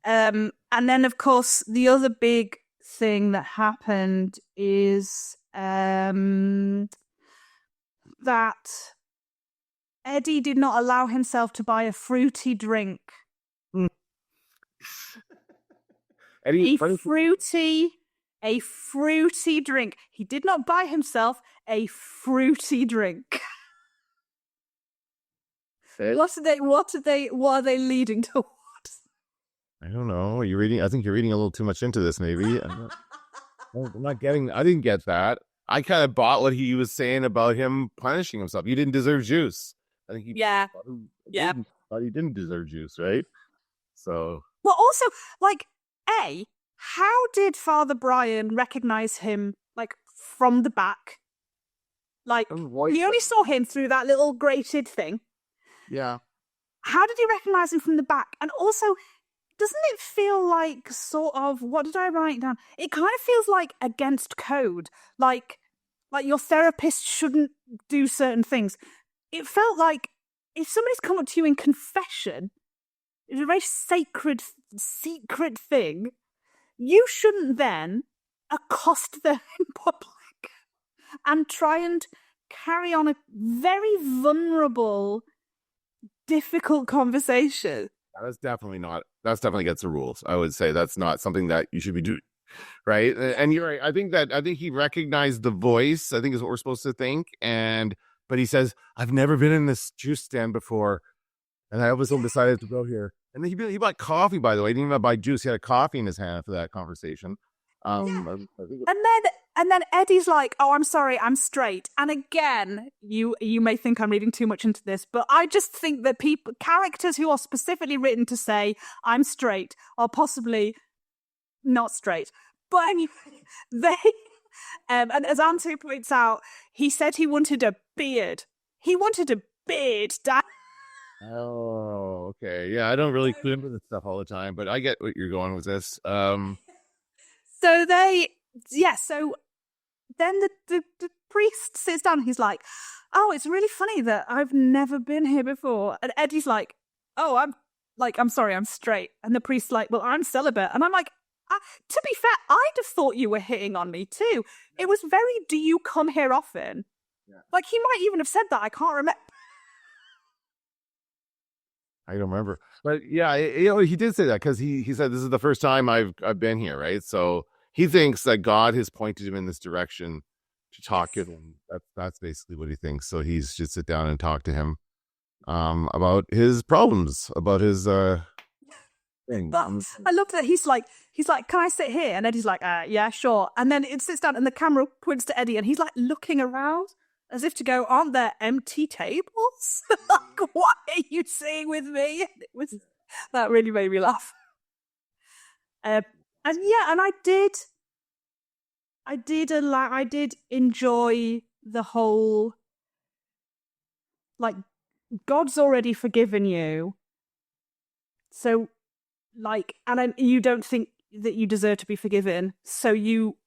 And then of course the other big thing that happened is that Eddie did not allow himself to buy a fruity drink. Eddie, a fruity drink. He did not buy himself a fruity drink. What are they leading towards? I don't know. I think you're reading a little too much into this, maybe. I'm not getting, I didn't get that. I kind of bought what he was saying about him punishing himself. You didn't deserve juice. I think thought he didn't deserve juice, right? So. Well, also, like, how did Father Brian recognize him, like, from the back? Like, he only saw him through that little grated thing. Yeah. How did he recognize him from the back? And also, doesn't it feel like sort of, what did I write down? It kind of feels like against code, like your therapist shouldn't do certain things. It felt like if somebody's come up to you in confession, it's a very sacred, secret thing, you shouldn't then accost them in public and try and carry on a very vulnerable, difficult conversation. That's definitely against the rules. I would say that's not something that you should be doing. Right. And you're right. I think he recognized the voice, I think is what we're supposed to think. But he says, I've never been in this juice stand before. And I always decided to go here. And then he bought coffee, by the way. He didn't even buy juice. He had a coffee in his hand for that conversation. I think And then Eddie's like, "Oh, I'm sorry, I'm straight." And again, you may think I'm reading too much into this, but I just think that characters who are specifically written to say I'm straight are possibly not straight. But anyway, they and as Antu points out, he said he wanted a beard. He wanted a beard, Dan. Oh, okay. Yeah, I don't really clue into this stuff all the time, but I get what you're going with this. So then the priest sits down and he's like, "Oh, it's really funny that I've never been here before." And Eddie's like, "Oh, I'm sorry, I'm straight." And the priest's like, "Well, I'm celibate." And I'm like, to be fair, I'd have thought you were hitting on me too. It was very, "Do you come here often?" Yeah. Like, he might even have said that. I can't remember. I don't remember, but yeah, he did say that because he said this is the first time I've been here, right? So he thinks that God has pointed him in this direction to talk to him. That's basically what he thinks. So he should sit down and talk to him about his problems, about his thing. But I love that he's like, "Can I sit here?" And Eddie's like, "Yeah, sure." And then it sits down and the camera points to Eddie and he's like looking around as if to go, "Aren't there empty tables?" Like, what are you saying with me? That really made me laugh. And I did enjoy the whole, like, God's already forgiven you, so like, and you don't think that you deserve to be forgiven, so you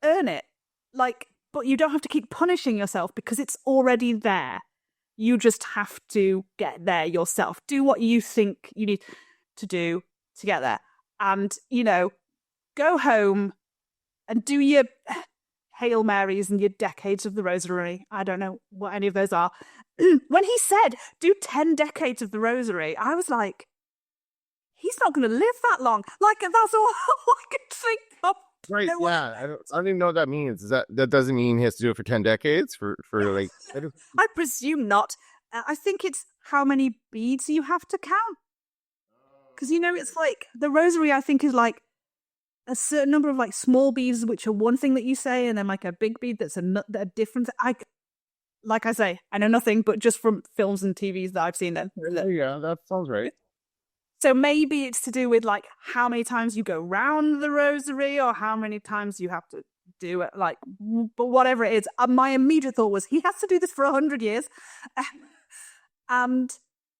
earn it, like, but you don't have to keep punishing yourself because it's already there. You just have to get there yourself. Do what you think you need to do to get there. And, go home and do your Hail Marys and your decades of the Rosary. I don't know what any of those are. When he said, do 10 decades of the Rosary, I was like, he's not going to live that long. Like, that's all I could think of. Right, yeah. I don't even know what that means. That doesn't mean he has to do it for 10 decades? For like... I presume not. I think it's how many beads you have to count. Because, it's like, the Rosary, I think, is like a certain number of like small beads, which are one thing that you say, and then like a big bead that's a different... Like I say, I know nothing, but just from films and TVs that I've seen then. Yeah, that sounds right. So maybe it's to do with like how many times you go round the Rosary or how many times you have to do it, like, but whatever it is. My immediate thought was he has to do this for 100 years. And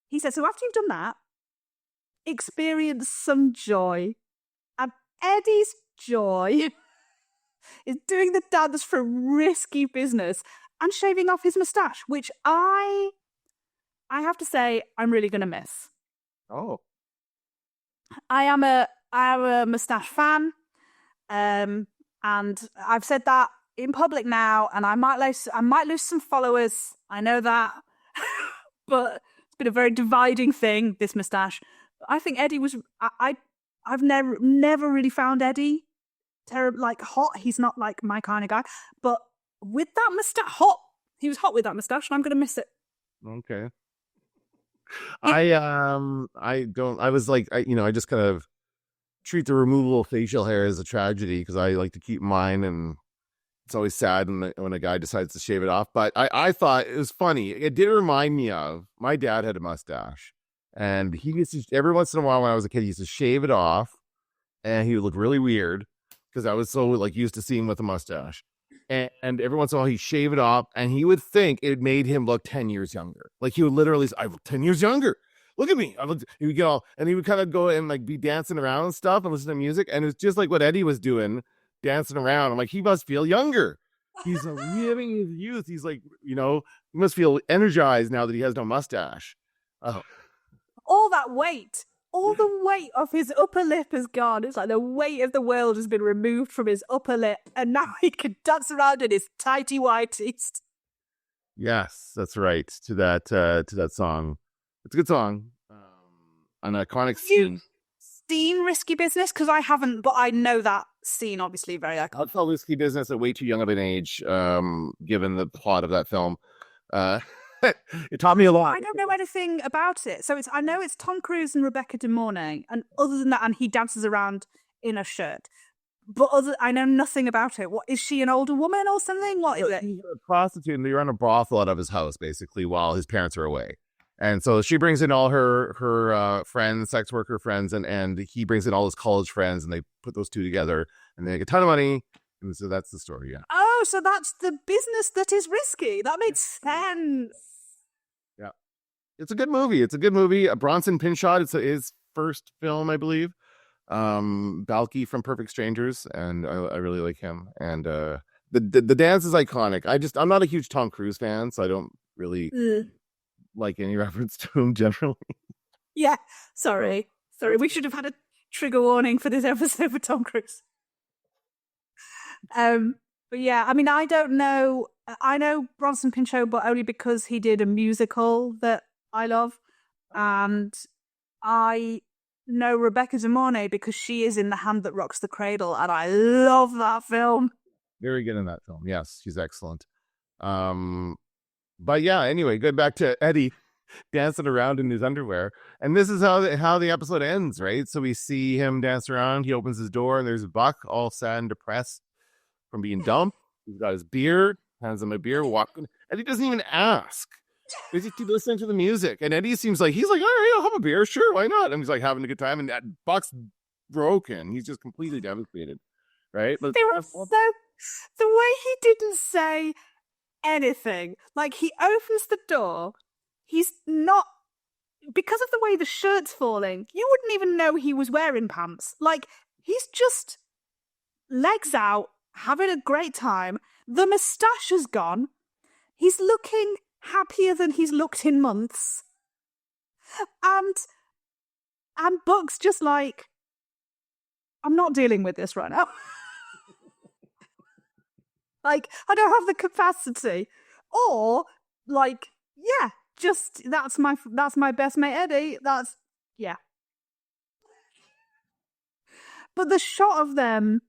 he said, so after you've done that, experience some joy. And Eddie's joy is doing the dance for risky business and shaving off his moustache, which I have to say I'm really going to miss. Oh. I am a moustache fan, and I've said that in public now, and I might lose some followers. I know that, but it's been a very dividing thing, this moustache. I think Eddie was. I've never really found Eddie terrible, like hot. He's not like my kind of guy, but with that moustache, he was hot with that moustache, and I'm gonna miss it. Okay. I just kind of treat the removal of facial hair as a tragedy because I like to keep mine, and it's always sad when a guy decides to shave it off. But I thought it was funny. It did remind me of my dad had a mustache, and he used to, every once in a while when I was a kid, he used to shave it off, and he would look really weird because I was so like used to seeing him with a mustache. And every once in a while, he'd shave it off, and he would think it made him look 10 years younger. Like, he would literally say, I look 10 years younger. look at me. He would get all, and he would kind of go and like be dancing around and stuff and listen to music. And it's just like what Eddie was doing, dancing around. I'm like, he must feel younger. He's reliving his youth. He's like, he must feel energized now that he has no mustache. Oh. All that weight, all the weight of his upper lip has gone. It's like the weight of the world has been removed from his upper lip, and now he can dance around in his tighty whities. Yes, that's right. To that song. It's a good song. An iconic scene. Seen Risky Business? Because I haven't, but I know that scene obviously very iconic. I'll call Risky Business at way too young of an age, given the plot of that film. It taught me a lot. I don't know anything about it. So I know it's Tom Cruise and Rebecca De Mornay, and other than that, and he dances around in a shirt. But I know nothing about it. What is she, an older woman or something? What is it? He's a prostitute, and they run a brothel out of his house basically while his parents are away. And so she brings in all her friends, sex worker friends, and he brings in all his college friends, and they put those two together, and they make a ton of money. And so that's the story. Yeah. Oh, so that's the business that is risky. That makes sense. Yeah, it's a good movie. Bronson Pinchot. It's his first film, I believe. Balky from Perfect Strangers, and I really like him. And the dance is iconic. I'm not a huge Tom Cruise fan, so I don't really like any reference to him generally. Yeah, sorry. We should have had a trigger warning for this episode for Tom Cruise. But yeah, I mean, I don't know. I know Bronson Pinchot, but only because he did a musical that I love, and I know Rebecca De Mornay because she is in The Hand That Rocks the Cradle, and I love that film. Very good in that film. Yes, she's excellent. But yeah, anyway, going back to Eddie dancing around in his underwear, and this is how the episode ends, right? So we see him dance around. He opens his door, and there's Buck, all sad and depressed from being dumped. He's got his beer, hands him a beer, walking, and he doesn't even ask. He's just listening to the music, and Eddie seems like he's like, all right, I'll have a beer, sure, why not? And he's like having a good time, and that Buck's broken. He's just completely devastated, right? But the way he didn't say anything, like he opens the door, he's not, because of the way the shirt's falling, you wouldn't even know he was wearing pants. Like, he's just legs out, having a great time. The moustache is gone. He's looking happier than he's looked in months. And Buck's just like, I'm not dealing with this right now. Like, I don't have the capacity. Or, like, yeah, just, that's my best mate Eddie. Yeah. But the shot of them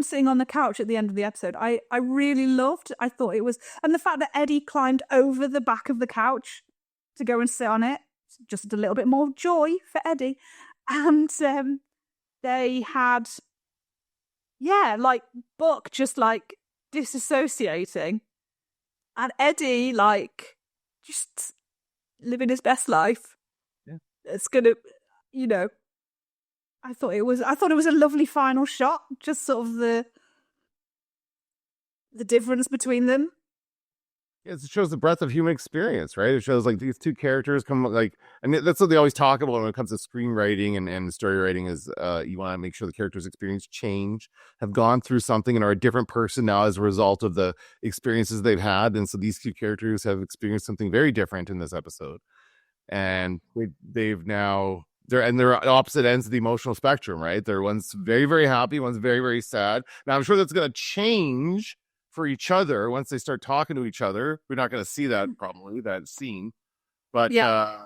sitting on the couch at the end of the episode, I really loved. I thought it was, and the fact that Eddie climbed over the back of the couch to go and sit on it, just a little bit more joy for Eddie. And they had, yeah, like Buck just like disassociating, and Eddie like just living his best life. Yeah, it's gonna, I thought it was a lovely final shot. Just sort of the difference between them. Yeah, it shows the breadth of human experience, right? It shows like these two characters come like, and that's what they always talk about when it comes to screenwriting and story writing is you want to make sure the characters' experience change, have gone through something and are a different person now as a result of the experiences they've had. And so these two characters have experienced something very different in this episode. And they've now, they're at opposite ends of the emotional spectrum, right? They're one's very, very happy, one's very, very sad. Now I'm sure that's going to change for each other once they start talking to each other. We're not going to see that probably, that scene, but yeah.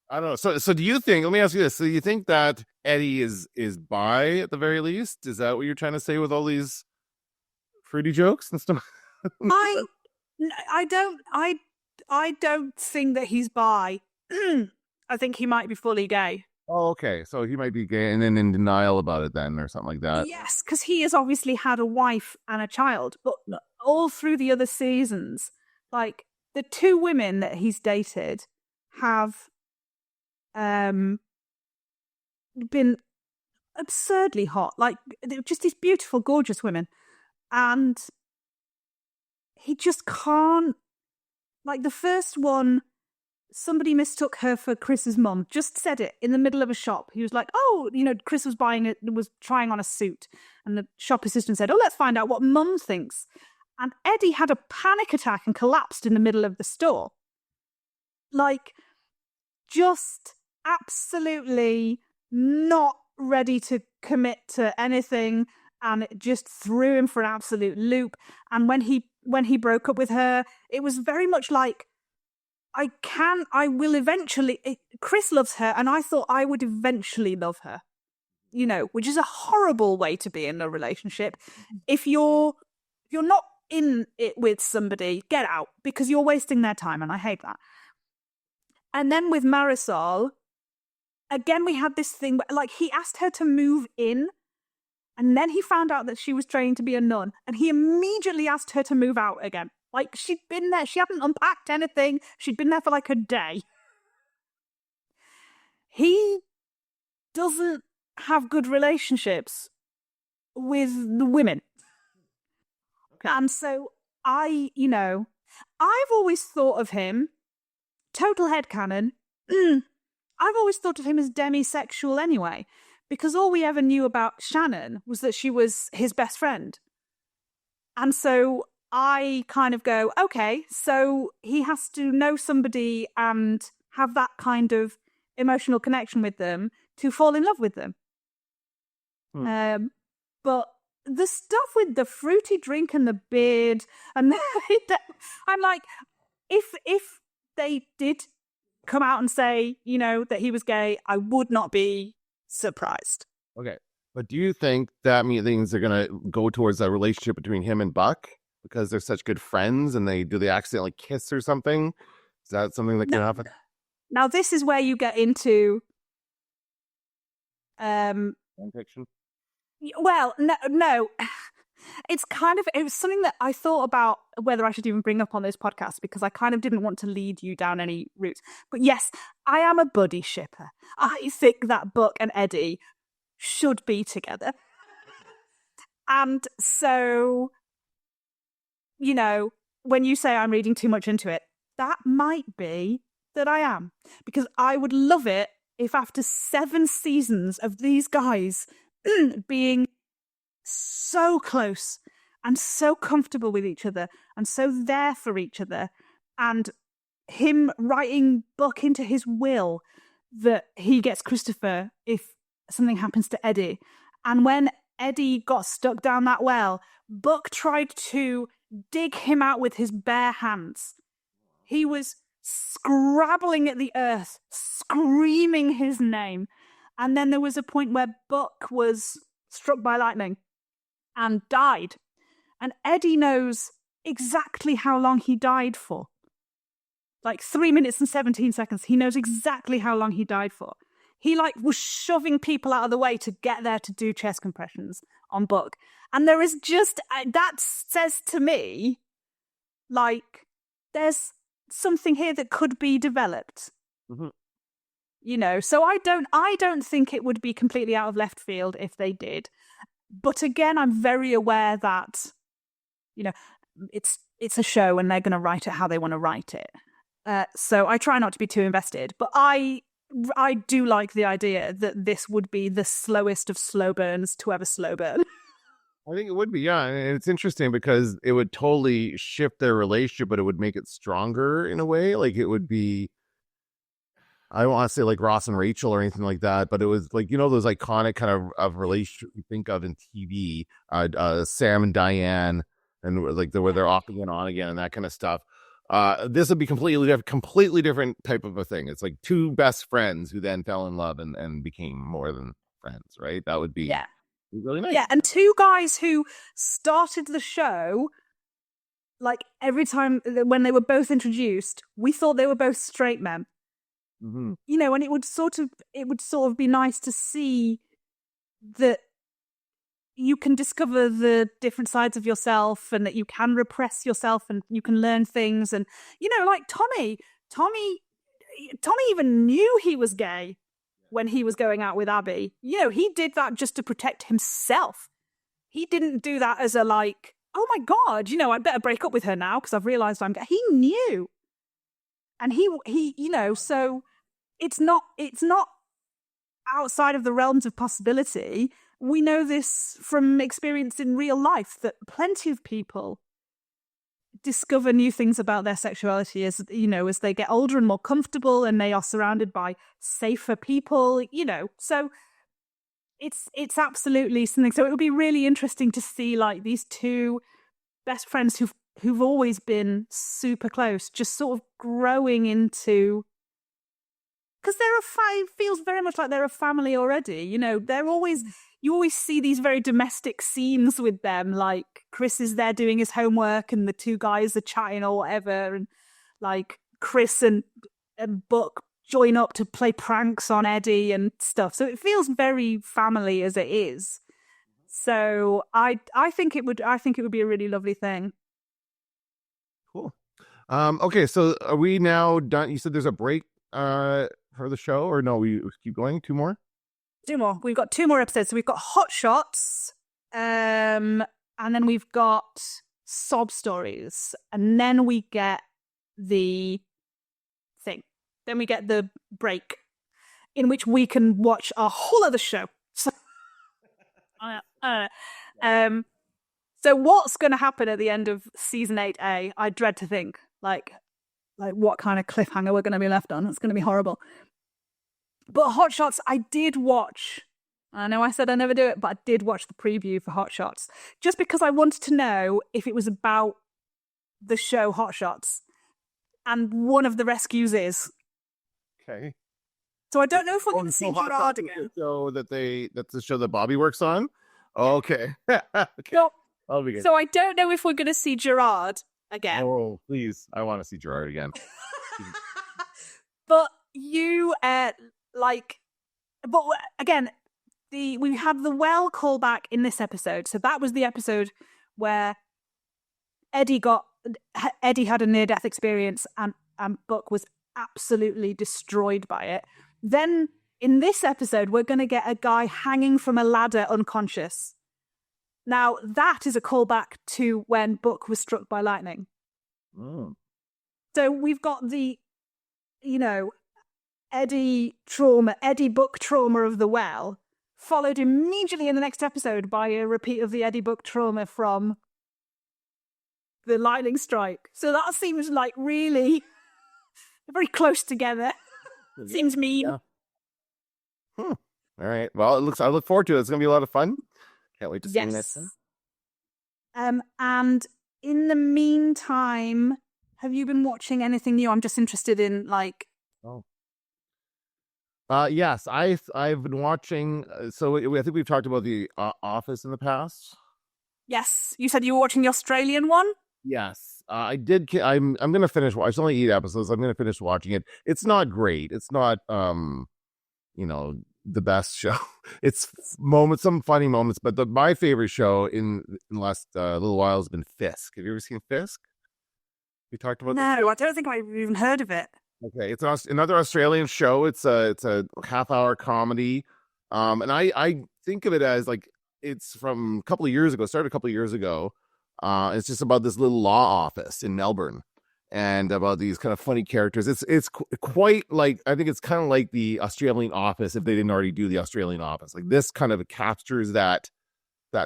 I don't know. So do you think, let me ask you this. So you think that Eddie is bi at the very least? Is that what you're trying to say with all these fruity jokes and stuff? I don't think that he's bi. I think he might be fully gay. Oh, okay. So he might be gay and then in denial about it then or something like that. Yes, because he has obviously had a wife and a child, but all through the other seasons, like the two women that he's dated have been absurdly hot. Like, they're just these beautiful, gorgeous women. And he just can't, like the first one somebody mistook her for Chris's mum. Just said it in the middle of a shop. He was like, "Oh, Chris was trying on a suit," and the shop assistant said, "Oh, let's find out what mum thinks." And Eddie had a panic attack and collapsed in the middle of the store. Like, just absolutely not ready to commit to anything, and it just threw him for an absolute loop. And when he broke up with her, it was very much like, I will eventually, Chris loves her, and I thought I would eventually love her, which is a horrible way to be in a relationship. If you're not in it with somebody, get out, because you're wasting their time, and I hate that. And then with Marisol, again, we had this thing, like, he asked her to move in, and then he found out that she was training to be a nun, and he immediately asked her to move out again. Like, she'd been there, she hadn't unpacked anything, she'd been there for like a day. He doesn't have good relationships with the women. Okay. And so I've always thought of him, total headcanon, I've always thought of him as demisexual anyway, because all we ever knew about Shannon was that she was his best friend. And so I kind of go, okay, so he has to know somebody and have that kind of emotional connection with them to fall in love with them. But the stuff with the fruity drink and the beard, and I'm like, if they did come out and say, that he was gay, I would not be surprised. Okay. But do you think that means they're going to go towards a relationship between him and Buck because they're such good friends, and they accidentally kiss or something? Is that something that can happen? Now, this is where you get into fiction. Well, no. It was something that I thought about whether I should even bring up on this podcast, because I kind of didn't want to lead you down any routes. But yes, I am a buddy shipper. I think that Buck and Eddie should be together. And so, when you say I'm reading too much into it, that might be that I am. Because I would love it if after 7 seasons of these guys being so close and so comfortable with each other and so there for each other, and him writing Buck into his will that he gets Christopher if something happens to Eddie. And when Eddie got stuck down that well, Buck tried to dig him out with his bare hands. He was scrabbling at the earth, screaming his name. And then there was a point where Buck was struck by lightning and died. And Eddie knows exactly how long he died for. Like 3 minutes and 17 seconds. He knows exactly how long he died for. He was shoving people out of the way to get there to do chest compressions on Buck. And there is just, that says to me, there's something here that could be developed. Mm-hmm. So I don't think it would be completely out of left field if they did. But again, I'm very aware that, it's a show and they're going to write it how they want to write it. So I try not to be too invested. But I do like the idea that this would be the slowest of slow burns to ever slow burn. I think it would be, yeah. And it's interesting because it would totally shift their relationship, but it would make it stronger in a way. Like, it would be, I don't want to say like Ross and Rachel or anything like that, but it was like, those iconic kind of relationship you think of in TV, Sam and Diane, and where they're off again, on again, and that kind of stuff. This would be completely different type of a thing. It's like 2 best friends who then fell in love and became more than friends, right? That would be really nice. Yeah, and 2 guys who started the show, every time when they were both introduced, we thought they were both straight men. Mm-hmm. And it would sort of be nice to see that you can discover the different sides of yourself, and that you can repress yourself, and you can learn things. And like Tommy even knew he was gay when he was going out with Abby. He did that just to protect himself. He didn't do that as a oh my God, I better break up with her now because I've realized I'm gay. He knew. And he, so it's not outside of the realms of possibility. We know this from experience in real life that plenty of people discover new things about their sexuality as as they get older and more comfortable, and they are surrounded by safer people. So it's absolutely something. So it would be really interesting to see like these two best friends who've always been super close, just sort of growing into, because feels very much like they're a family already. They're always, you always see these very domestic scenes with them. Like Chris is there doing his homework, and the two guys are chatting or whatever, and like Chris and Buck join up to play pranks on Eddie and stuff. So it feels very family as it is. So I think it would be a really lovely thing. Cool. Okay, so are we now done? You said there's a break for the show, or no? We keep going. Two more. We've got 2 more episodes. So we've got Hot Shots, and then we've got Sob Stories, and then we get the thing. Then we get the break, in which we can watch a whole other show. So, so what's going to happen at the end of season 8A? I dread to think. Like what kind of cliffhanger we're going to be left on. It's going to be horrible. But Hot Shots, I did watch. I know I said I never do it, but I did watch the preview for Hot Shots just because I wanted to know if it was about the show Hot Shots. And one of the rescues is. Okay. So I don't know if we're going to see Gerard again. So that's the show that Bobby works on. Okay. Okay. So I don't know if we're going to see Gerard again. Oh, please! I want to see Gerard again. But you but again, we have the well callback in this episode. So that was the episode where Eddie had a near-death experience, and Buck was absolutely destroyed by it. Then in this episode, we're going to get a guy hanging from a ladder unconscious. Now, that is a callback to when Buck was struck by lightning. Oh. So we've got the, Eddie Buck trauma of the well, followed immediately in the next episode by a repeat of the Eddie Buck trauma from the lightning strike. So that seems like really very close together. Seems mean. Yeah. All right. Well, I look forward to it. It's going to be a lot of fun. Can't wait to see this. And in the meantime, have you been watching anything new? I'm just interested in yes, I've been watching. So I think we've talked about The Office in the past. Yes, you said you were watching the Australian one. Yes, I did. I'm going to finish. It's only 8 episodes. I'm going to finish watching it. It's not great. It's not the best show. It's some funny moments, but my favorite show in the last little while has been Fisk. Have you ever seen Fisk? We talked about this? I don't think I've even heard of it. Okay, it's another Australian show. It's a half-hour comedy, and I think of it as like it's from a couple of years ago. Started a couple of years ago. It's just about this little law office in Melbourne, and about these kind of funny characters. It's quite like, I think it's kind of like the Australian Office if they didn't already do the Australian Office. Like this kind of captures that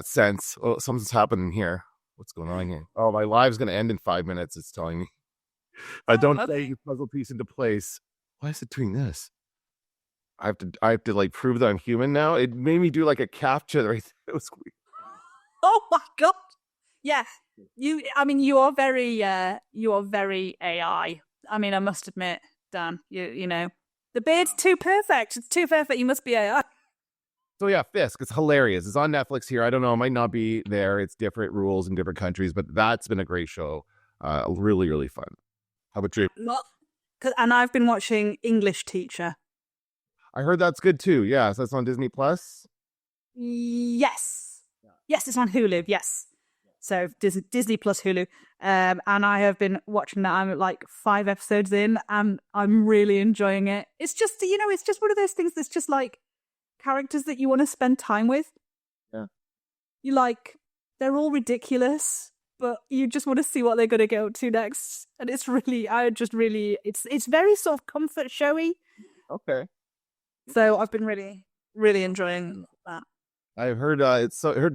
sense. Oh, something's happening here. What's going on here? Oh, my live's going to end in 5 minutes. It's telling me. I don't say puzzle piece into place. Why is it doing this? I have to like prove that I'm human now. It made me do like a captcha right there. It was weird. Oh my god. Yeah. You are very AI. I mean, I must admit, Dan, you know, the beard's too perfect. It's too perfect. You must be AI. So yeah, Fisk, it's hilarious. It's on Netflix here. I don't know, it might not be there. It's different rules in different countries, but that's been a great show. Really, really fun. How about you? And I've been watching English Teacher. I heard that's good too. Yeah, so that's on Disney Plus. Yes, it's on Hulu. Yes, so Disney Plus Hulu. And I have been watching that. I'm like 5 episodes in, and I'm really enjoying it. It's just, it's just one of those things that's just like characters that you want to spend time with. Yeah, they're all ridiculous, but you just want to see what they're going to go up to next. And it's it's very sort of comfort showy. Okay. So I've been really, really enjoying that. I've heard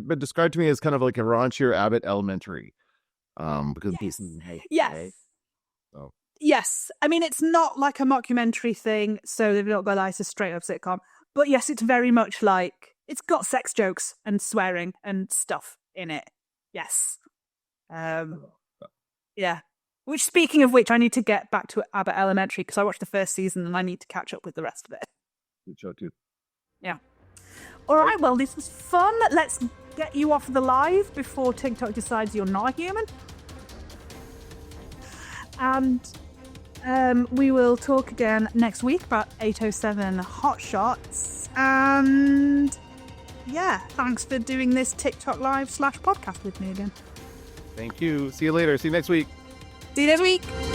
been described to me as kind of like a raunchier Abbott Elementary. Because Yes. Oh. Yes. I mean, it's not like a mockumentary thing, so they've not got like a straight up sitcom. But yes, it's very much like it's got sex jokes and swearing and stuff in it. Yes. Yeah. Which, speaking of which, I need to get back to Abbott Elementary because I watched the first season and I need to catch up with the rest of it. Good show too. Yeah. All right. Well, this was fun. Let's get you off the live before TikTok decides you're not human. And we will talk again next week about 807 Hot Shots. And yeah, thanks for doing this TikTok live /podcast with me again. Thank you. See you later. See you next week. See you next week.